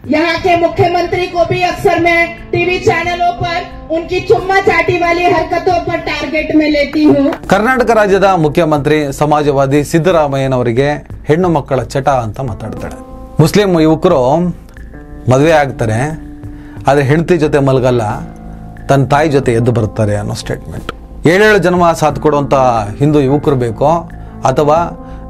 यहाँ के मुख्यमंत्री को भी अक्सर मैं टीवी चैनलों पर उनकी चुम्मा चाटी वाली हरकतों पर टारगेट में लेती हूँ। ಕರ್ನಾಟಕ ರಾಜ್ಯದ ಮುಖ್ಯಮಂತ್ರಿ ಸಮಾಜವಾದಿ ಸಿದ್ದರಾಮಯ್ಯನವರಿಗೆ ಹೆಣ್ಣು ಮಕ್ಕಳ ಚಟ ಅಂತ ಮಾತಾಡ್ತಾಳೆ. ಮುಸ್ಲಿಂ ಯುವಕರು ಮದುವೆ ಆಗ್ತಾರೆ, ಆದರೆ ಹೆಂಡತಿ ಜೊತೆ ಮಲಗಲ್ಲ, ತನ್ನ ತಾಯಿ ಜೊತೆ ಎದ್ದು ಬರ್ತಾರೆ ಅನ್ನೋ ಸ್ಟೇಟ್ಮೆಂಟ್. 7 ಜನ್ಮ ಸಾಥ್ ಕೊಡುವಂತ ಹಿಂದೂ ಯುವಕರು ಬೇಕೋ ಅಥವಾ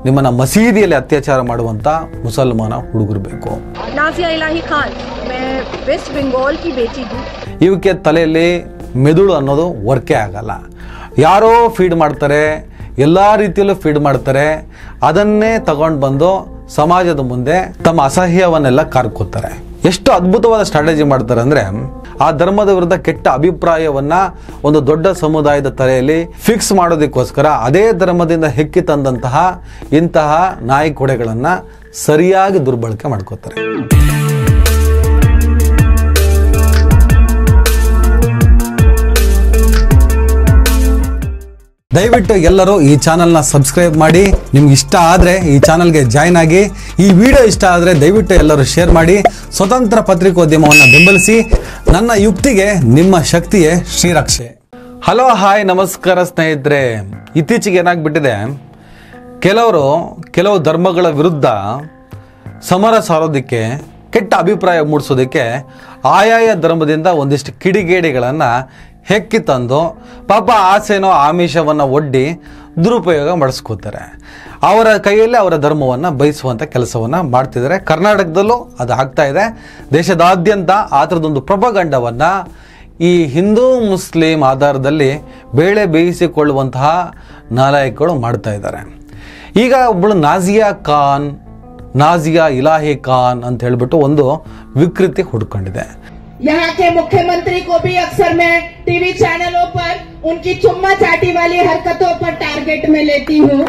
ನಿಮ್ಮನ್ನ ಮಸೀದಿಯಲ್ಲಿ ಅತ್ಯಾಚಾರ ಮಾಡುವಂತ ಮುಸಲ್ಮಾನ ಹುಡುಗರು ಬೇಕು. नाज़िया इलाही खान, मैं वेस्ट बंगाल की बेटी हूँ. ಇವಕ್ಕೆ ತಲೆಯಲ್ಲಿ ಮೆದುಳು ಅನ್ನೋದು ವರ್ಕೇ ಆಗಲ್ಲ. ಯಾರೋ ಫೀಡ್ ಮಾಡ್ತಾರೆ, ಎಲ್ಲ ರೀತಿಯಲ್ಲೂ ಫೀಡ್ ಮಾಡ್ತಾರೆ, ಅದನ್ನೇ ತಗೊಂಡು ಬಂದು ಸಮಾಜದ ಮುಂದೆ ತಮ್ಮ ಅಸಹ್ಯವನ್ನೆಲ್ಲ ಕಾರ್ಕೋತಾರೆ. ಎಷ್ಟು ಅದ್ಭುತವಾದ ಸ್ಟ್ರಾಟಜಿ ಮಾಡ್ತಾರೆ ಅಂದ್ರೆ, ಆ ಧರ್ಮದ ವಿರುದ್ಧ ಕೆಟ್ಟ ಅಭಿಪ್ರಾಯವನ್ನ ಒಂದು ದೊಡ್ಡ ಸಮುದಾಯದ ತಲೆಯಲ್ಲಿ ಫಿಕ್ಸ್ ಮಾಡೋದಕ್ಕೋಸ್ಕರ ಅದೇ ಧರ್ಮದಿಂದ ಹೆಕ್ಕಿ ತಂದಂತಹ ಇಂತಹ ನಾಯಿ ಕೊಡೆಗಳನ್ನ ಸರಿಯಾಗಿ ದುರ್ಬಳಕೆ ಮಾಡ್ಕೋತಾರೆ. ದಯವಿಟ್ಟು ಎಲ್ಲರೂ ಈ ಚಾನಲ್ನ ಸಬ್ಸ್ಕ್ರೈಬ್ ಮಾಡಿ. ನಿಮ್ಗೆ ಇಷ್ಟ ಆದರೆ ಈ ಚಾನಲ್ಗೆ ಜಾಯ್ನ್ ಆಗಿ. ಈ ವಿಡಿಯೋ ಇಷ್ಟ ಆದರೆ ದಯವಿಟ್ಟು ಎಲ್ಲರೂ ಶೇರ್ ಮಾಡಿ. ಸ್ವತಂತ್ರ ಪತ್ರಿಕೋದ್ಯಮವನ್ನು ಬೆಂಬಲಿಸಿ. ನನ್ನ ಯುಕ್ತಿಗೆ ನಿಮ್ಮ ಶಕ್ತಿಯೇ ಶ್ರೀರಕ್ಷೆ. ಹಲೋ, ಹಾಯ್, ನಮಸ್ಕಾರ ಸ್ನೇಹಿತರೆ. ಇತ್ತೀಚೆಗೆ ಏನಾಗ್ಬಿಟ್ಟಿದೆ, ಕೆಲವು ಧರ್ಮಗಳ ವಿರುದ್ಧ ಸಮರ ಸಾರೋದಕ್ಕೆ, ಕೆಟ್ಟ ಅಭಿಪ್ರಾಯ ಮೂಡಿಸೋದಕ್ಕೆ ಆಯಾಯ ಧರ್ಮದಿಂದ ಒಂದಿಷ್ಟು ಕಿಡಿಗೇಡಿಗಳನ್ನು ಹೆಕ್ಕಿ ತಂದು ಪಾಪ ಆಸೆನೋ ಆಮಿಷವನ್ನು ಒಡ್ಡಿ ದುರುಪಯೋಗ ಮಾಡಿಸ್ಕೋತಾರೆ. ಅವರ ಕೈಯಲ್ಲಿ ಅವರ ಧರ್ಮವನ್ನು ಬಯಸುವಂಥ ಕೆಲಸವನ್ನು ಮಾಡ್ತಿದ್ದಾರೆ. ಕರ್ನಾಟಕದಲ್ಲೂ ಅದು ಆಗ್ತಾ ಇದೆ. ದೇಶದಾದ್ಯಂತ ಆ ಥರದೊಂದು ಪ್ರೊಪಗಂಡವನ್ನು ಈ ಹಿಂದೂ ಮುಸ್ಲಿಂ ಆಧಾರದಲ್ಲಿ ಬೇಳೆ ಬೇಯಿಸಿಕೊಳ್ಳುವಂತಹ ನಾಲಾಯಕಗಳು ಮಾಡ್ತಾ ಇದ್ದಾರೆ. ಈಗ ಒಬ್ಬಳು ನಾಜಿಯಾ ಇಲಾಹಿ ಖಾನ್ ಅಂತ ಹೇಳ್ಬಿಟ್ಟು ಒಂದು ವಿಕೃತಿ ಹುಡ್ಕೊಂಡಿದೆ. यहाँ के मुख्यमंत्री को भी अक्सर मैं टीवी चैनलों पर उनकी चुम्मा चाटी वाली हरकतों पर टारगेट में लेती हूँ.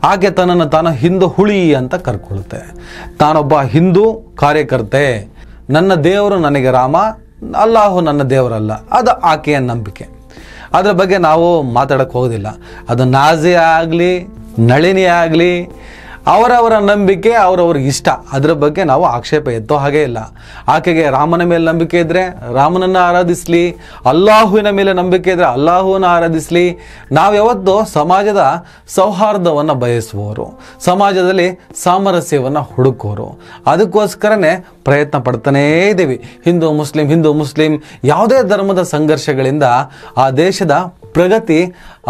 ಆಕೆ ತನ್ನನ್ನು ತಾನು ಹಿಂದೂ ಹುಳಿ ಅಂತ ಕರ್ಕೊಳ್ಳುತ್ತೆ. ತಾನೊಬ್ಬ ಹಿಂದೂ ಕಾರ್ಯಕರ್ತೆ, ನನ್ನ ದೇವರು ನನಗೆ ರಾಮ, ಅಲ್ಲಾಹು ನನ್ನ ದೇವರಲ್ಲ, ಅದು ಆಕೆಯ ನಂಬಿಕೆ. ಅದರ ಬಗ್ಗೆ ನಾವು ಮಾತಾಡಕ್ಕೆ ಹೋಗೋದಿಲ್ಲ. ಅದು ನಾಜಿಯಾ ಆಗಲಿ ನಳಿನಿ ಆಗಲಿ, ಅವರವರ ನಂಬಿಕೆ, ಅವರವ್ರಿಗೆ ಇಷ್ಟ. ಅದರ ಬಗ್ಗೆ ನಾವು ಆಕ್ಷೇಪ ಎತ್ತೋ ಹಾಗೆ ಇಲ್ಲ. ಆಕೆಗೆ ರಾಮನ ಮೇಲೆ ನಂಬಿಕೆ ಇದ್ದರೆ ರಾಮನನ್ನು ಆರಾಧಿಸಲಿ, ಅಲ್ಲಾಹುವಿನ ಮೇಲೆ ನಂಬಿಕೆ ಇದ್ದರೆ ಅಲ್ಲಾಹುವನ್ನು ಆರಾಧಿಸಲಿ. ನಾವು ಯಾವತ್ತೂ ಸಮಾಜದ ಸೌಹಾರ್ದವನ್ನು ಬಯಸುವವರು, ಸಮಾಜದಲ್ಲಿ ಸಾಮರಸ್ಯವನ್ನು ಹುಡುಕೋರು. ಅದಕ್ಕೋಸ್ಕರನೇ ಪ್ರಯತ್ನ ಪಡ್ತಾನೇ ಇದ್ದೀವಿ. ಹಿಂದೂ ಮುಸ್ಲಿಂ ಯಾವುದೇ ಧರ್ಮದ ಸಂಘರ್ಷಗಳಿಂದ ಆ ದೇಶದ ಪ್ರಗತಿ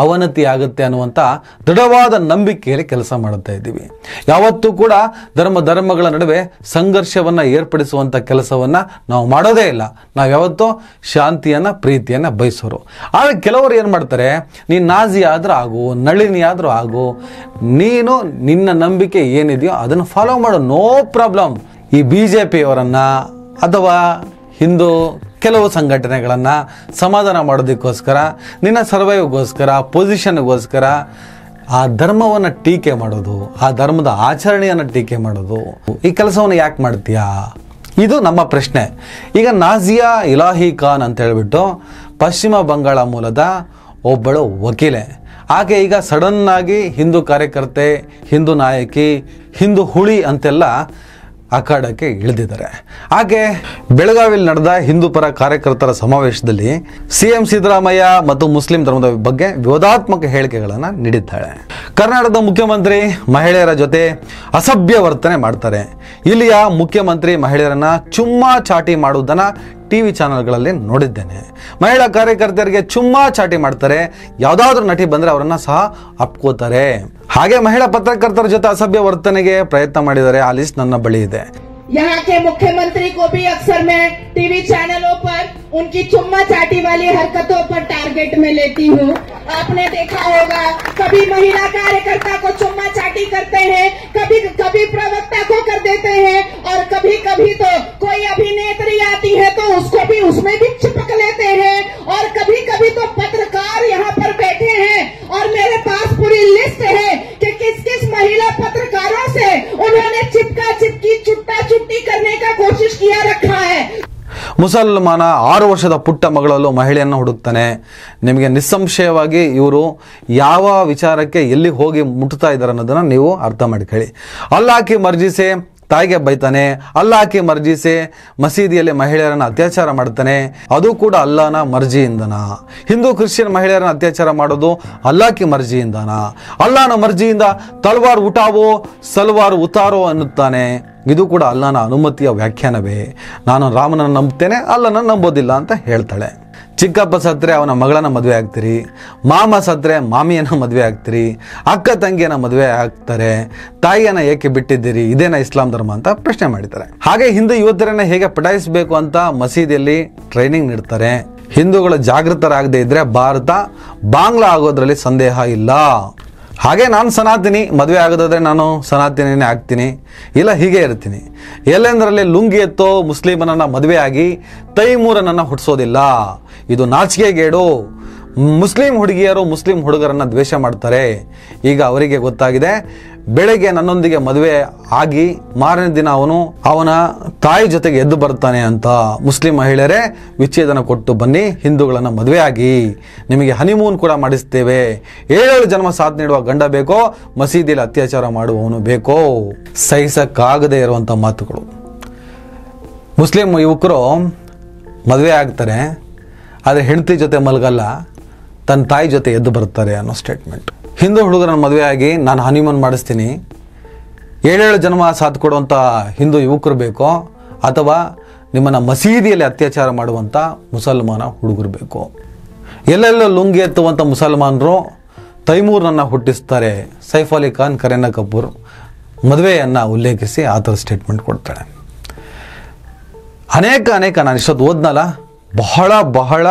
ಅವನತಿ ಆಗುತ್ತೆ ಅನ್ನುವಂಥ ದೃಢವಾದ ನಂಬಿಕೆಯಲ್ಲಿ ಕೆಲಸ ಮಾಡುತ್ತಾ ಇದ್ದೀವಿ. ಯಾವತ್ತೂ ಕೂಡ ಧರ್ಮಗಳ ನಡುವೆ ಸಂಘರ್ಷವನ್ನು ಏರ್ಪಡಿಸುವಂಥ ಕೆಲಸವನ್ನು ನಾವು ಮಾಡೋದೇ ಇಲ್ಲ. ನಾವು ಯಾವತ್ತೂ ಶಾಂತಿಯನ್ನು ಪ್ರೀತಿಯನ್ನು ಬಯಸೋರು. ಆದರೆ ಕೆಲವರು ಏನು ಮಾಡ್ತಾರೆ, ನೀನು ನಾಜಿ ಆದರೂ ಆಗು, ನಳಿನಿ ಆದರೂ ಆಗು, ನೀನು ನಿನ್ನ ನಂಬಿಕೆ ಏನಿದೆಯೋ ಅದನ್ನು ಫಾಲೋ ಮಾಡು, ನೋ ಪ್ರಾಬ್ಲಮ್. ಈ BJPಯವರನ್ನು ಅಥವಾ ಹಿಂದೂ ಕೆಲವು ಸಂಘಟನೆಗಳನ್ನು ಸಮಾಧಾನ ಮಾಡೋದಕ್ಕೋಸ್ಕರ, ನಿನ್ನ ಸರ್ವೈವ್ಗೋಸ್ಕರ, ಪೊಸಿಷನ್ಗೋಸ್ಕರ ಆ ಧರ್ಮವನ್ನು ಟೀಕೆ ಮಾಡೋದು, ಆ ಧರ್ಮದ ಆಚರಣೆಯನ್ನು ಟೀಕೆ ಮಾಡೋದು, ಈ ಕೆಲಸವನ್ನು ಯಾಕೆ ಮಾಡ್ತೀಯಾ? ಇದು ನಮ್ಮ ಪ್ರಶ್ನೆ. ಈಗ ನಾಜಿಯಾ ಇಲಾಹಿ ಖಾನ್ ಅಂತ ಹೇಳ್ಬಿಟ್ಟು ಪಶ್ಚಿಮ ಬಂಗಾಳ ಮೂಲದ ಒಬ್ಬಳು ವಕೀಲೆ. ಆಕೆ ಈಗ ಸಡನ್ನಾಗಿ ಹಿಂದೂ ಕಾರ್ಯಕರ್ತೆ, ಹಿಂದೂ ನಾಯಕಿ, ಹಿಂದೂ ಹುಳಿ ಅಂತೆಲ್ಲ ಅಖಾಡಕ್ಕೆ ಇಳಿದಿದ್ದಾರೆ. ಹಾಗೆ ಬೆಳಗಾವಿಯಲ್ಲಿ ನಡೆದ ಹಿಂದೂ ಪರ ಕಾರ್ಯಕರ್ತರ ಸಮಾವೇಶದಲ್ಲಿ CM ಸಿದ್ದರಾಮಯ್ಯ ಮತ್ತು ಮುಸ್ಲಿಂ ಧರ್ಮದ ಬಗ್ಗೆ ವಿವಾದಾತ್ಮಕ ಹೇಳಿಕೆಗಳನ್ನು ನೀಡಿದ್ದಾಳೆ. ಕರ್ನಾಟಕದ ಮುಖ್ಯಮಂತ್ರಿ ಮಹಿಳೆಯರ ಜೊತೆ ಅಸಭ್ಯ ವರ್ತನೆ ಮಾಡ್ತಾರೆ. ಇಲ್ಲಿಯ ಮುಖ್ಯಮಂತ್ರಿ ಮಹಿಳೆಯರನ್ನ ಚುಮ್ಮಾ ಚಾಟಿ ಮಾಡುವುದನ್ನು ಟಿವಿ ಚಾನೆಲ್ಗಳಲ್ಲಿ ನೋಡಿದ್ದೇನೆ. ಮಹಿಳಾ ಕಾರ್ಯಕರ್ತೆಯರಿಗೆ ಚುಮ್ಮಾ ಚಾಟಿ ಮಾಡ್ತಾರೆ. ಯಾವುದಾದ್ರೂ ನಟಿ ಬಂದರೆ ಅವರನ್ನ ಸಹ ಅಪ್ಕೋತಾರೆ. ಹಾಗೆ ಮಹಿಳಾ ಪತ್ರಕರ್ತರ ಜೊತೆ ಅಸಭ್ಯ ವರ್ತನೆಗೆ ಪ್ರಯತ್ನ ಮಾಡಿದ್ದಾರೆ. ಆ ಲಿಸ್ಟ್ ನನ್ನ ಬಳಿ ಇದೆ. यहाँ के मुख्यमंत्री को भी अक्सर मैं टीवी चैनलों पर उनकी चुम्मा चाटी वाली हरकतों पर टारगेट में लेती हूँ. आपने देखा होगा, कभी महिला कार्यकर्ता को चुम्मा चाटी करते हैं, कभी प्रवक्ता को कर देते हैं, और कभी तो कोई अभिनेत्री आती है तो उसको भी उसमें भी चिपक लेते हैं, और कभी तो पत्रकार यहाँ पर बैठे हैं और मेरे पास पूरी लिस्ट है कि किस महिला पत्रकारों से उन्होंने चिपका चिपकी चुट्टा चुट्टी करने का कोशिश किया रखा है. ಮುಸಲ್ಮಾನ 6 ವರ್ಷದ ಪುಟ್ಟ ಮಗಳಲ್ಲೂ ಮಹಿಳೆಯನ್ನು ಹುಡುಕ್ತಾನೆ. ನಿಮಗೆ ನಿಸ್ಸಂಶಯವಾಗಿ ಇವರು ಯಾವ ವಿಚಾರಕ್ಕೆ ಎಲ್ಲಿ ಹೋಗಿ ಮುಟ್ತಾ ಇದ್ದಾರೆ ಅನ್ನೋದನ್ನು ನೀವು ಅರ್ಥ ಮಾಡ್ಕೊಳ್ಳಿ. ಅಲ್ಲಾಹ್ ಕಿ ಮರ್ಜಿ ಸೆ ತಾಯಿಗೆ ಬೈತಾನೆ, ಅಲ್ಲಾಹ್ ಮರ್ಜಿ ಸೆ ಮಸೀದಿಯಲ್ಲಿ ಮಹಿಳೆಯರನ್ನ ಅತ್ಯಾಚಾರ ಮಾಡ್ತಾನೆ, ಅದು ಕೂಡ ಅಲ್ಲಾಹನ ಮರ್ಜಿಯಿಂದನ. ಹಿಂದೂ ಕ್ರಿಶ್ಚಿಯನ್ ಮಹಿಳೆಯರನ್ನ ಅತ್ಯಾಚಾರ ಮಾಡೋದು ಅಲ್ಲಾಹ್ ಮರ್ಜಿಯಿಂದನ. ಅಲ್ಲಾಹನ ಮರ್ಜಿಯಿಂದ ತಲ್ವಾರ್ ಉಟಾವೋ ಸಲ್ವಾರ್ ಉತಾರೋ ಅನ್ನುತ್ತಾನೆ, ಇದು ಕೂಡ ಅಲ್ಲಾಹನ ಅನುಮತಿಯ ವ್ಯಾಖ್ಯಾನವೇ. ನಾನು ರಾಮನನ್ನು ನಂಬ್ತೇನೆ, ಅಲ್ಲನನ್ನು ನಂಬೋದಿಲ್ಲ ಅಂತ ಹೇಳ್ತಾಳೆ. ಚಿಕ್ಕಪ್ಪ ಸತ್ರೆ ಅವನ ಮಗಳನ್ನ ಮದುವೆ ಆಗ್ತೀರಿ, ಮಾಮ ಸತ್ರೆ ಮಾಮಿಯನ್ನ ಮದುವೆ ಆಗ್ತೀರಿ, ಅಕ್ಕ ತಂಗಿಯನ್ನ ಮದುವೆ ಆಗ್ತಾರೆ, ತಾಯಿಯನ್ನ ಏಕೆ ಬಿಟ್ಟಿದ್ದೀರಿ, ಇದೇನ ಇಸ್ಲಾಂ ಧರ್ಮ ಅಂತ ಪ್ರಶ್ನೆ ಮಾಡಿದ್ದಾರೆ. ಹಾಗೆ ಹಿಂದೂ ಯುವತಿಯರನ್ನ ಹೇಗೆ ಪಟಾಯಿಸಬೇಕು ಅಂತ ಮಸೀದಿಯಲ್ಲಿ ಟ್ರೈನಿಂಗ್ ನೀಡ್ತಾರೆ. ಹಿಂದೂಗಳು ಜಾಗೃತರಾಗದೇ ಇದ್ರೆ ಭಾರತ ಬಾಂಗ್ಲಾ ಆಗೋದ್ರಲ್ಲಿ ಸಂದೇಹ ಇಲ್ಲ. ಹಾಗೆ ನಾನು ಸನಾತನಿ, ಮದುವೆ ಆಗೋದಾದ್ರೆ ನಾನು ಸನಾತನಿನೇ ಆಗ್ತೀನಿ, ಇಲ್ಲ ಹೀಗೆ ಇರ್ತೀನಿ. ಎಲ್ಲೆಂದರಲ್ಲಿ ಲುಂಗಿ ಎತ್ತೋ ಮುಸ್ಲಿಮನನ್ನ ಮದುವೆ ಆಗಿ ತೈಮೂರನನ್ನ ಹುಟ್ಟಿಸೋದಿಲ್ಲ, ಇದು ನಾಚಿಕೆಗೇಡು. ಮುಸ್ಲಿಂ ಹುಡುಗಿಯರು ಮುಸ್ಲಿಂ ಹುಡುಗರನ್ನ ದ್ವೇಷ ಮಾಡ್ತಾರೆ. ಈಗ ಅವರಿಗೆ ಗೊತ್ತಾಗಿದೆ, ಬೆಳಗ್ಗೆ ನನ್ನೊಂದಿಗೆ ಮದುವೆ ಆಗಿ ಮಾರನೇ ದಿನ ಅವನ ತಾಯಿ ಜೊತೆಗೆ ಎದ್ದು ಬರ್ತಾನೆ ಅಂತ. ಮುಸ್ಲಿಂ ಮಹಿಳೆಯರೇ, ವಿಚ್ಛೇದನ ಕೊಟ್ಟು ಬನ್ನಿ, ಹಿಂದೂಗಳನ್ನ ಮದುವೆ ಆಗಿ, ನಿಮಗೆ ಹನಿಮೂನ್ ಕೂಡ ಮಾಡಿಸ್ತೇವೆ. 7 ಜನ್ಮ ಸಾಥ್ ನೀಡುವ ಗಂಡ ಬೇಕೋ, ಮಸೀದಿಯಲ್ಲಿ ಅತ್ಯಾಚಾರ ಮಾಡುವವನು ಬೇಕೋ? ಸಹಿಸಕ್ಕಾಗದೇ ಇರುವಂಥ ಮಾತುಗಳು. ಮುಸ್ಲಿಂ ಯುವಕರು ಮದುವೆ ಆಗ್ತಾರೆ, ಆದರೆ ಹೆಂಡತಿ ಜೊತೆ ಮಲಗಲ್ಲ, ತನ್ನ ತಾಯಿ ಜೊತೆ ಎದ್ದು ಬರ್ತಾರೆ ಅನ್ನೋ ಸ್ಟೇಟ್ಮೆಂಟ್. ಹಿಂದೂ ಹುಡುಗರನ್ನ ಮದುವೆ ಆಗಿ ನಾನು ಹನಿಮೂನ್ ಮಾಡಿಸ್ತೀನಿ, 7 ಜನ್ಮ ಸಾಥ್ ಕೊಡುವಂಥ ಹಿಂದೂ ಯುವಕರು ಬೇಕೋ, ಅಥವಾ ನಿಮ್ಮನ್ನು ಮಸೀದಿಯಲ್ಲಿ ಅತ್ಯಾಚಾರ ಮಾಡುವಂಥ ಮುಸಲ್ಮಾನ ಹುಡುಗರು ಬೇಕೋ? ಎಲ್ಲೆಲ್ಲೋ ಲುಂಗಿ ಎತ್ತುವಂಥ ಮುಸಲ್ಮಾನರು ತೈಮೂರನ್ನ ಹುಟ್ಟಿಸ್ತಾರೆ. ಸೈಫ್ ಅಲಿ ಖಾನ್, ಕರೀನಾ ಕಪೂರ್ ಮದುವೆಯನ್ನು ಉಲ್ಲೇಖಿಸಿ ಆ ಥರ ಸ್ಟೇಟ್ಮೆಂಟ್ ಕೊಡ್ತಾಳೆ. ಅನೇಕ ನಾನು ಇಷ್ಟೊತ್ತು ಓದ್ನಲ್ಲ, ಬಹಳ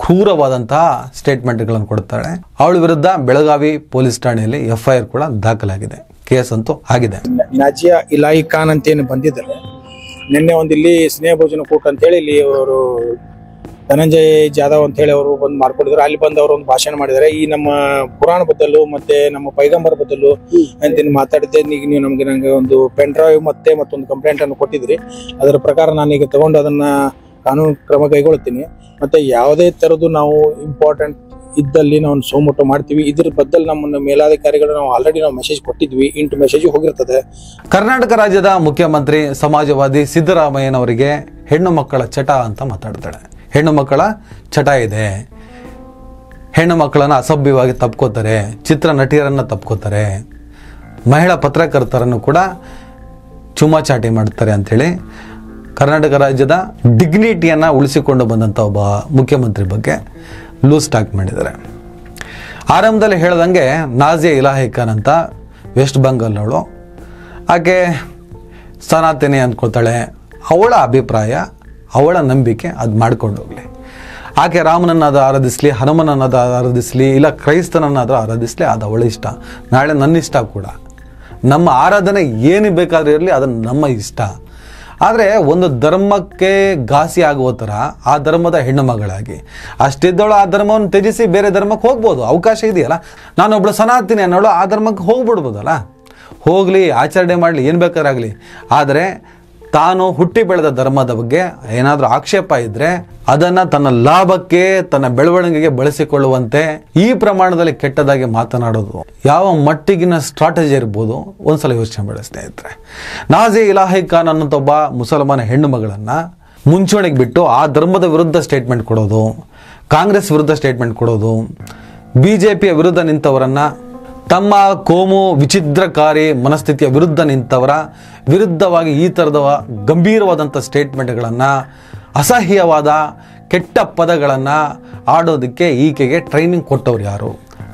ಕ್ರೂರವಾದಂತಹ ಸ್ಟೇಟ್ಮೆಂಟ್ಗಳನ್ನು ಕೊಡ್ತಾಳೆ. ಅವಳ ವಿರುದ್ಧ ಬೆಳಗಾವಿ ಪೊಲೀಸ್ ಠಾಣೆಯಲ್ಲಿ FIR ಕೂಡ ದಾಖಲಾಗಿದೆ, ಕೇಸ್ ಅಂತೂ ಆಗಿದೆ. ನಾಜಿಯಾ ಇಲಾಹಿ ಖಾನ್ ಅಂತ ಏನು ಬಂದಿದ್ದಾರೆ, ನಿನ್ನೆ ಒಂದು ಇಲ್ಲಿ ಸ್ನೇಹ ಭೋಜನ ಕೂಟ ಅಂತ ಹೇಳಿ ಇಲ್ಲಿ ಅವರು ಧನಂಜಯ್ ಜಾಧವ್ ಅಂತ ಹೇಳಿ ಅವರು ಬಂದು ಮಾಡ್ಕೊಂಡಿದ್ರು. ಅಲ್ಲಿ ಬಂದು ಅವರು ಒಂದು ಭಾಷಣ ಮಾಡಿದ್ದಾರೆ. ಈ ನಮ್ಮ ಪುರಾಣ ಬದಲು ಮತ್ತೆ ನಮ್ಮ ಪೈಗಂಬರ್ ಬದಲು ಅಂತ ಮಾತಾಡಿದ್ದೆ. ಈಗ ನೀವು ನಂಗೆ ಒಂದು ಪೆನ್ ಡ್ರೈವ್ ಮತ್ತೊಂದು ಕಂಪ್ಲೇಂಟ್ ಅನ್ನು ಕೊಟ್ಟಿದ್ರಿ. ಅದರ ಪ್ರಕಾರ ನಾನೀಗ ತಗೊಂಡು ಅದನ್ನ ಕಾನೂನು ಕ್ರಮ ಕೈಗೊಳ್ತೀನಿ. ಮತ್ತೆ ಯಾವುದೇ ತರದ್ದು ನಾವು ಇಂಪಾರ್ಟೆಂಟ್ ಇದ್ದಲ್ಲಿ ನಾವು ಸೋಮೋಟೋ ಮಾಡ್ತೀವಿ. ಇದ್ರ ಬದಲು ನಮ್ಮನ್ನು ಮೇಲಾಧಿಕಾರಿಗಳು ನಾವು ಆಲ್ರೆಡಿ ಮೆಸೇಜ್ ಕೊಟ್ಟಿದ್ವಿ, ಇಂಟು ಮೆಸೇಜ್ ಹೋಗಿರ್ತದೆ. ಕರ್ನಾಟಕ ರಾಜ್ಯದ ಮುಖ್ಯಮಂತ್ರಿ ಸಮಾಜವಾದಿ ಸಿದ್ದರಾಮಯ್ಯನವರಿಗೆ ಹೆಣ್ಣು ಮಕ್ಕಳ ಚಟ ಅಂತ ಮಾತಾಡ್ತಾಳೆ. ಹೆಣ್ಣು ಮಕ್ಕಳ ಚಟ ಇದೆ, ಹೆಣ್ಣು ಮಕ್ಕಳನ್ನ ಅಸಭ್ಯವಾಗಿ ತಪ್ಕೋತಾರೆ, ಚಿತ್ರ ನಟಿಯರನ್ನ ತಪ್ಕೋತಾರೆ, ಮಹಿಳಾ ಪತ್ರಕರ್ತರನ್ನು ಕೂಡ ಚುಮಾಚಾಟಿ ಮಾಡ್ತಾರೆ ಅಂಥೇಳಿ ಕರ್ನಾಟಕ ರಾಜ್ಯದ ಡಿಗ್ನಿಟಿಯನ್ನು ಉಳಿಸಿಕೊಂಡು ಬಂದಂಥ ಒಬ್ಬ ಮುಖ್ಯಮಂತ್ರಿ ಬಗ್ಗೆ ಲೂಸ್ ಟಾಕ್ ಮಾಡಿದ್ದಾರೆ. ಆರಂಭದಲ್ಲಿ ಹೇಳ್ದಂಗೆ ನಾಜಿಯಾ ಇಲಾಹಿ ಖಾನ್ ಅಂತ ವೆಸ್ಟ್ ಬೆಂಗಾಲ್ನವಳು, ಆಕೆ ಸನಾತನಿ ಅಂದ್ಕೊಳ್ತಾಳೆ. ಅವಳ ಅಭಿಪ್ರಾಯ, ಅವಳ ನಂಬಿಕೆ, ಅದು ಮಾಡ್ಕೊಂಡು ಹೋಗಲಿ. ಆಕೆ ರಾಮನನ್ನಾದ ಆರಾಧಿಸಲಿ, ಹನುಮನನ್ನಾದ ಆರಾಧಿಸಲಿ, ಇಲ್ಲ ಕ್ರೈಸ್ತನನ್ನಾದರೂ ಆರಾಧಿಸಲಿ, ಅದು ಅವಳ ಇಷ್ಟ. ನಾಳೆ ನನ್ನ ಇಷ್ಟ ಕೂಡ. ನಮ್ಮ ಆರಾಧನೆ ಏನು ಬೇಕಾದರೂ ಇರಲಿ, ಅದು ನಮ್ಮ ಇಷ್ಟ. ಆದರೆ ಒಂದು ಧರ್ಮಕ್ಕೆ ಘಾಸಿ ಆಗುವ ಥರ ಆ ಧರ್ಮದ ಹೆಣ್ಣು ಮಗಳಾಗಿ ಅಷ್ಟಿದ್ದವಳು ಆ ಧರ್ಮವನ್ನು ತ್ಯಜಿಸಿ ಬೇರೆ ಧರ್ಮಕ್ಕೆ ಹೋಗ್ಬೋದು, ಅವಕಾಶ ಇದೆಯಲ್ಲ. ನಾನೊಬ್ಬಳು ಸನಾತನಿ ಅನ್ನೋಳು ಆ ಧರ್ಮಕ್ಕೆ ಹೋಗ್ಬಿಡ್ಬೋದಲ್ಲ, ಹೋಗಲಿ, ಆಚರಣೆ ಮಾಡಲಿ, ಏನು ಬೇಕಾರಾಗಲಿ. ಆದರೆ ತಾನು ಹುಟ್ಟಿ ಬೆಳೆದ ಧರ್ಮದ ಬಗ್ಗೆ ಏನಾದರೂ ಆಕ್ಷೇಪ ಇದ್ದರೆ ಅದನ್ನು ತನ್ನ ಲಾಭಕ್ಕೆ, ತನ್ನ ಬೆಳವಣಿಗೆಗೆ ಬಳಸಿಕೊಳ್ಳುವಂತೆ ಈ ಪ್ರಮಾಣದಲ್ಲಿ ಕೆಟ್ಟದಾಗಿ ಮಾತನಾಡೋದು ಯಾವ ಮಟ್ಟಿಗಿನ ಸ್ಟ್ರಾಟಜಿ ಇರ್ಬೋದು ಒಂದ್ಸಲ ಯೋಚನೆ ಮಾಡಿ ಸ್ನೇಹಿತರೆ. ನಾಜಿಯಾ ಇಲಾಹಿ ಖಾನ್ ಅನ್ನೋಂಥ ಒಬ್ಬ ಮುಸಲ್ಮಾನ ಹೆಣ್ಣು ಮಗಳನ್ನು ಮುಂಚೂಣಿಗೆ ಬಿಟ್ಟು ಆ ಧರ್ಮದ ವಿರುದ್ಧ ಸ್ಟೇಟ್ಮೆಂಟ್ ಕೊಡೋದು, ಕಾಂಗ್ರೆಸ್ ವಿರುದ್ಧ ಸ್ಟೇಟ್ಮೆಂಟ್ ಕೊಡೋದು, BJPಯ ವಿರುದ್ಧ ನಿಂತವರನ್ನು, ತಮ್ಮ ಕೋಮು ವಿಚಿದ್ರಕಾರಿ ಮನಸ್ಥಿತಿಯ ವಿರುದ್ಧ ನಿಂತವರ ವಿರುದ್ಧವಾಗಿ ಈ ಥರದ ಗಂಭೀರವಾದಂಥ ಸ್ಟೇಟ್ಮೆಂಟ್ಗಳನ್ನು, ಅಸಹ್ಯವಾದ ಕೆಟ್ಟ ಪದಗಳನ್ನು ಆಡೋದಕ್ಕೆ ಈಕೆಗೆ ಟ್ರೈನಿಂಗ್ ಕೊಟ್ಟವ್ರು ಯಾರು?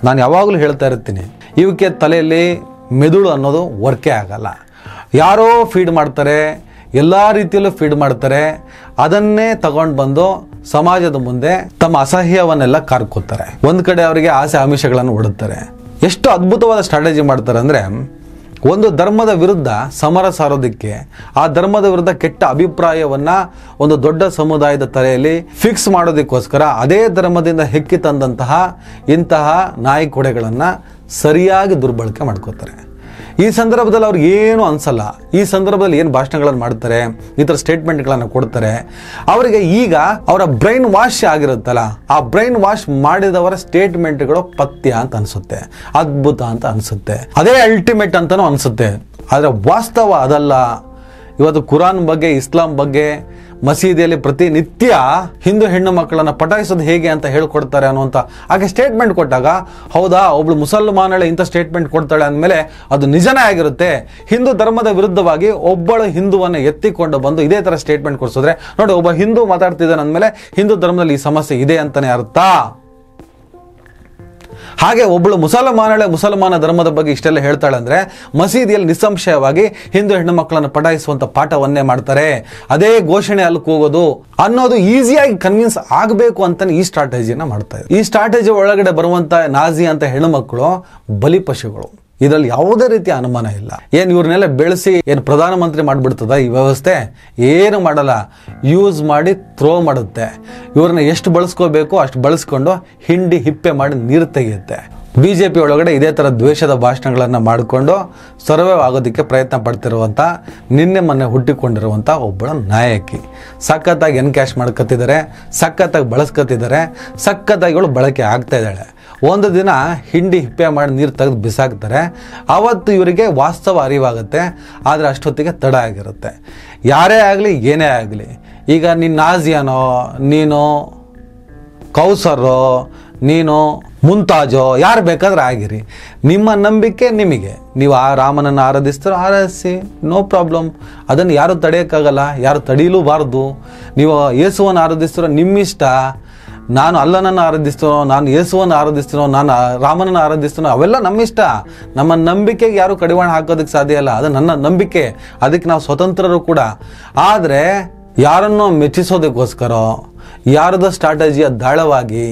ನಾನು ಯಾವಾಗಲೂ ಹೇಳ್ತಾ ಇರ್ತೀನಿ, ಇವಕ್ಕೆ ತಲೆಯಲ್ಲಿ ಮೆದುಳು ಅನ್ನೋದು ವರ್ಕೇ ಆಗಲ್ಲ. ಯಾರೋ ಫೀಡ್ ಮಾಡ್ತಾರೆ, ಎಲ್ಲ ರೀತಿಯಲ್ಲೂ ಫೀಡ್ ಮಾಡ್ತಾರೆ, ಅದನ್ನೇ ತಗೊಂಡು ಬಂದು ಸಮಾಜದ ಮುಂದೆ ತಮ್ಮ ಅಸಹ್ಯವನ್ನೆಲ್ಲ ಕಾರ್ಕೋತಾರೆ. ಒಂದು ಕಡೆ ಅವರಿಗೆ ಆಸೆ ಆಮಿಷಗಳನ್ನು ಒಡುತ್ತಾರೆ. ಎಷ್ಟು ಅದ್ಭುತವಾದ ಸ್ಟ್ರಾಟಜಿ ಮಾಡ್ತಾರೆ ಅಂದರೆ, ಒಂದು ಧರ್ಮದ ವಿರುದ್ಧ ಸಮರ ಸಾರೋದಕ್ಕೆ, ಆ ಧರ್ಮದ ವಿರುದ್ಧ ಕೆಟ್ಟ ಅಭಿಪ್ರಾಯವನ್ನು ಒಂದು ದೊಡ್ಡ ಸಮುದಾಯದ ತಲೆಯಲ್ಲಿ ಫಿಕ್ಸ್ ಮಾಡೋದಕ್ಕೋಸ್ಕರ ಅದೇ ಧರ್ಮದಿಂದ ಹೆಕ್ಕಿ ತಂದಂತಹ ಇಂತಹ ನಾಯಿಕೊಡೆಗಳನ್ನು ಸರಿಯಾಗಿ ದುರ್ಬಳಕೆ ಮಾಡ್ಕೋತಾರೆ. ಈ ಸಂದರ್ಭದಲ್ಲಿ ಅವ್ರಿಗೆ ಏನು ಅನಿಸಲ್ಲ. ಈ ಸಂದರ್ಭದಲ್ಲಿ ಏನು ಭಾಷಣಗಳನ್ನು ಮಾಡ್ತಾರೆ, ಈ ಥರ ಸ್ಟೇಟ್ಮೆಂಟ್ಗಳನ್ನು ಕೊಡ್ತಾರೆ. ಅವರಿಗೆ ಈಗ ಅವರ ಬ್ರೈನ್ ವಾಶ್ ಆಗಿರುತ್ತಲ್ಲ, ಆ ಬ್ರೈನ್ ವಾಶ್ ಮಾಡಿದವರ ಸ್ಟೇಟ್ಮೆಂಟ್ಗಳು ಪಥ್ಯ ಅಂತ ಅನಿಸುತ್ತೆ, ಅದ್ಭುತ ಅಂತ ಅನಿಸುತ್ತೆ, ಅದೇ ಅಲ್ಟಿಮೇಟ್ ಅಂತಲೂ ಅನಿಸುತ್ತೆ. ಆದರೆ ವಾಸ್ತವ ಅದಲ್ಲ. ಇವತ್ತು ಕುರಾನ್ ಬಗ್ಗೆ, ಇಸ್ಲಾಂ ಬಗ್ಗೆ ಮಸೀದಿಯಲ್ಲಿ ಪ್ರತಿನಿತ್ಯ ಹಿಂದೂ ಹೆಣ್ಣು ಮಕ್ಕಳನ್ನ ಪಟಾಯಿಸೋದು ಹೇಗೆ ಅಂತ ಹೇಳ್ಕೊಡ್ತಾರೆ ಅನ್ನುವಂಥ ಹಾಗೆ ಸ್ಟೇಟ್ಮೆಂಟ್ ಕೊಟ್ಟಾಗ, ಹೌದಾ ಒಬ್ಳು ಮುಸಲ್ಮಾನಳೆ ಇಂಥ ಸ್ಟೇಟ್ಮೆಂಟ್ ಕೊಡ್ತಾಳೆ ಅಂದಮೇಲೆ ಅದು ನಿಜನೇ ಆಗಿರುತ್ತೆ. ಹಿಂದೂ ಧರ್ಮದ ವಿರುದ್ಧವಾಗಿ ಒಬ್ಬಳು ಹಿಂದುವನ್ನು ಎತ್ತಿಕೊಂಡು ಬಂದು ಇದೇ ಥರ ಸ್ಟೇಟ್ಮೆಂಟ್ ಕೊಡಿಸಿದ್ರೆ, ನೋಡಿ ಒಬ್ಬ ಹಿಂದೂ ಮಾತಾಡ್ತಿದ್ದಾನೆ ಅಂದಮೇಲೆ ಹಿಂದೂ ಧರ್ಮದಲ್ಲಿ ಈ ಸಮಸ್ಯೆ ಇದೆ ಅಂತಲೇ ಅರ್ಥ. ಹಾಗೆ ಒಬ್ಬಳು ಮುಸಲ್ಮಾನ ಧರ್ಮದ ಬಗ್ಗೆ ಇಷ್ಟೆಲ್ಲ ಹೇಳ್ತಾಳೆ ಅಂದರೆ ಮಸೀದಿಯಲ್ಲಿ ನಿಸ್ಸಂಶಯವಾಗಿ ಹಿಂದೂ ಹೆಣ್ಣು ಮಕ್ಕಳನ್ನು ಪಟಾಯಿಸುವಂಥ ಪಾಠವನ್ನೇ ಮಾಡ್ತಾರೆ. ಅದೇ ಘೋಷಣೆ ಅಲ್ಲಿ ಕೂಗೋದು ಅನ್ನೋದು ಈಸಿಯಾಗಿ ಕನ್ವಿನ್ಸ್ ಆಗಬೇಕು ಅಂತಲೇ ಈ ಸ್ಟ್ರಾಟಜಿನ ಮಾಡ್ತಾರೆ. ಈ ಸ್ಟ್ರಾಟಜಿ ಒಳಗಡೆ ಬರುವಂಥ ನಾಜಿ ಅಂತ ಹೆಣ್ಣು ಮಕ್ಕಳು ಬಲಿಪಶುಗಳು, ಇದರಲ್ಲಿ ಯಾವುದೇ ರೀತಿಯ ಅನುಮಾನ ಇಲ್ಲ. ಏನು ಇವ್ರನ್ನೆಲ್ಲ ಬೆಳೆಸಿ ಏನು ಪ್ರಧಾನಮಂತ್ರಿ ಮಾಡಿಬಿಡ್ತದ ಈ ವ್ಯವಸ್ಥೆ? ಏನು ಮಾಡಲ್ಲ, ಯೂಸ್ ಮಾಡಿ ಥ್ರೋ ಮಾಡುತ್ತೆ. ಇವ್ರನ್ನ ಎಷ್ಟು ಬಳಸ್ಕೋಬೇಕು ಅಷ್ಟು ಬಳಸ್ಕೊಂಡು ಹಿಂಡಿ ಹಿಪ್ಪೆ ಮಾಡಿ ನೀರು ತೆಗೆಯುತ್ತೆ. BJP ಒಳಗಡೆ ಇದೇ ಥರ ದ್ವೇಷದ ಭಾಷಣಗಳನ್ನು ಮಾಡಿಕೊಂಡು ಸರ್ವೈವ್ ಆಗೋದಕ್ಕೆ ಪ್ರಯತ್ನ ಪಡ್ತಿರುವಂಥ, ನಿನ್ನೆ ಮೊನ್ನೆ ಹುಟ್ಟಿಕೊಂಡಿರುವಂಥ ಒಬ್ಬಳ ನಾಯಕಿ. ಸಖತ್ತಾಗಿ ಎನ್ಕ್ಯಾಶ್ ಮಾಡ್ಕೊತಿದ್ದಾರೆ, ಸಖತ್ತಾಗಿ ಬಳಸ್ಕೊತಿದ್ದಾರೆ, ಸಖತ್ತಾಗಿ ಇವಳು ಬಳಕೆ ಆಗ್ತಾ ಇದ್ದಾಳೆ. ಒಂದು ದಿನ ಹಿಂಡಿ ಹಿಪ್ಪೆ ಮಾಡಿ ನೀರು ತೆಗೆದು ಬಿಸಾಕ್ತಾರೆ. ಆವತ್ತು ಇವರಿಗೆ ವಾಸ್ತವ ಅರಿವಾಗುತ್ತೆ. ಆದರೆ ಅಷ್ಟೊತ್ತಿಗೆ ತಡ ಆಗಿರುತ್ತೆ. ಯಾರೇ ಆಗಲಿ ಏನೇ ಆಗಲಿ, ಈಗ ನೀನು ನಾಜಿಯಾನೋ, ನೀನು ಕೌಸರೋ, ನೀನು ಮುಂತಾಜೋ, ಯಾರು ಬೇಕಾದ್ರೆ ಆಗಿರಿ, ನಿಮ್ಮ ನಂಬಿಕೆ ನಿಮಗೆ. ನೀವು ಆ ರಾಮನನ್ನು ಆರಾಧಿಸ್ತಾರೋ ಆರಾಧಿಸಿ, ನೋ ಪ್ರಾಬ್ಲಮ್. ಅದನ್ನು ಯಾರು ತಡೆಯೋಕ್ಕಾಗಲ್ಲ, ಯಾರು ತಡೀಲೂಬಾರ್ದು. ನೀವು ಯೇಸುವನ್ನು ಆರಾಧಿಸ್ತಾರೋ ನಿಮ್ಮಿಷ್ಟ. ನಾನು ಅಲ್ಲನನ್ನು ಆರಾಧಿಸ್ತೀನೋ, ನಾನು ಯೇಸುವನ್ನು ಆರಾಧಿಸ್ತೀನೋ, ನಾನು ರಾಮನನ್ನು ಆರಾಧಿಸ್ತೀನೋ, ಅವೆಲ್ಲ ನಮ್ಮಿಷ್ಟ. ನಮ್ಮ ನಂಬಿಕೆಗೆ ಯಾರು ಕಡಿವಾಣ ಹಾಕೋದಕ್ಕೆ ಸಾಧ್ಯ ಇಲ್ಲ. ಅದು ನನ್ನ ನಂಬಿಕೆ, ಅದಕ್ಕೆ ನಾವು ಸ್ವತಂತ್ರರು ಕೂಡ. ಆದರೆ ಯಾರನ್ನೋ ಮೆಚ್ಚಿಸೋದಕ್ಕೋಸ್ಕರ ಯಾರದೋ ಸ್ಟ್ರಾಟಜಿಯ ದಾಳವಾಗಿ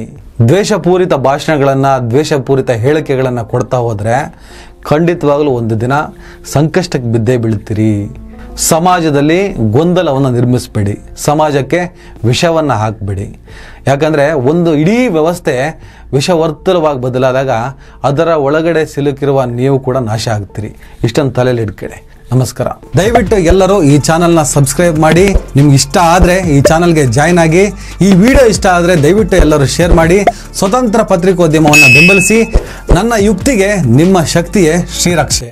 ದ್ವೇಷಪೂರಿತ ಭಾಷಣಗಳನ್ನು, ದ್ವೇಷಪೂರಿತ ಹೇಳಿಕೆಗಳನ್ನು ಕೊಡ್ತಾ ಹೋದರೆ ಖಂಡಿತವಾಗಲೂ ಒಂದು ದಿನ ಸಂಕಷ್ಟಕ್ಕೆ ಬಿದ್ದೇ ಬೀಳ್ತೀರಿ. ಸಮಾಜದಲ್ಲಿ ಗೊಂದಲವನ್ನು ನಿರ್ಮಿಸಬೇಡಿ, ಸಮಾಜಕ್ಕೆ ವಿಷವನ್ನು ಹಾಕಬೇಡಿ. ಯಾಕಂದರೆ ಒಂದು ಇಡೀ ವ್ಯವಸ್ಥೆ ವಿಷವರ್ತುಲವಾಗಿ ಬದಲಾದಾಗ ಅದರ ಒಳಗಡೆ ಸಿಲುಕಿರುವ ನೀವು ಕೂಡ ನಾಶ ಆಗ್ತೀರಿ. ಇಷ್ಟೊಂದು ತಲೆಯಲ್ಲಿ ಇಟ್ಕೊಳ್ಳಿ. ನಮಸ್ಕಾರ. ದಯವಿಟ್ಟು ಎಲ್ಲರೂ ಈ ಚಾನಲ್ನ ಸಬ್ಸ್ಕ್ರೈಬ್ ಮಾಡಿ. ನಿಮ್ಗೆ ಇಷ್ಟ ಆದರೆ ಈ ಚಾನಲ್ಗೆ ಜಾಯ್ನ್ ಆಗಿ. ಈ ವಿಡಿಯೋ ಇಷ್ಟ ಆದರೆ ದಯವಿಟ್ಟು ಎಲ್ಲರೂ ಶೇರ್ ಮಾಡಿ. ಸ್ವತಂತ್ರ ಪತ್ರಿಕೋದ್ಯಮವನ್ನು ಬೆಂಬಲಿಸಿ. ನನ್ನ ಯುಕ್ತಿಗೆ ನಿಮ್ಮ ಶಕ್ತಿಯೇ ಶ್ರೀರಕ್ಷೆ.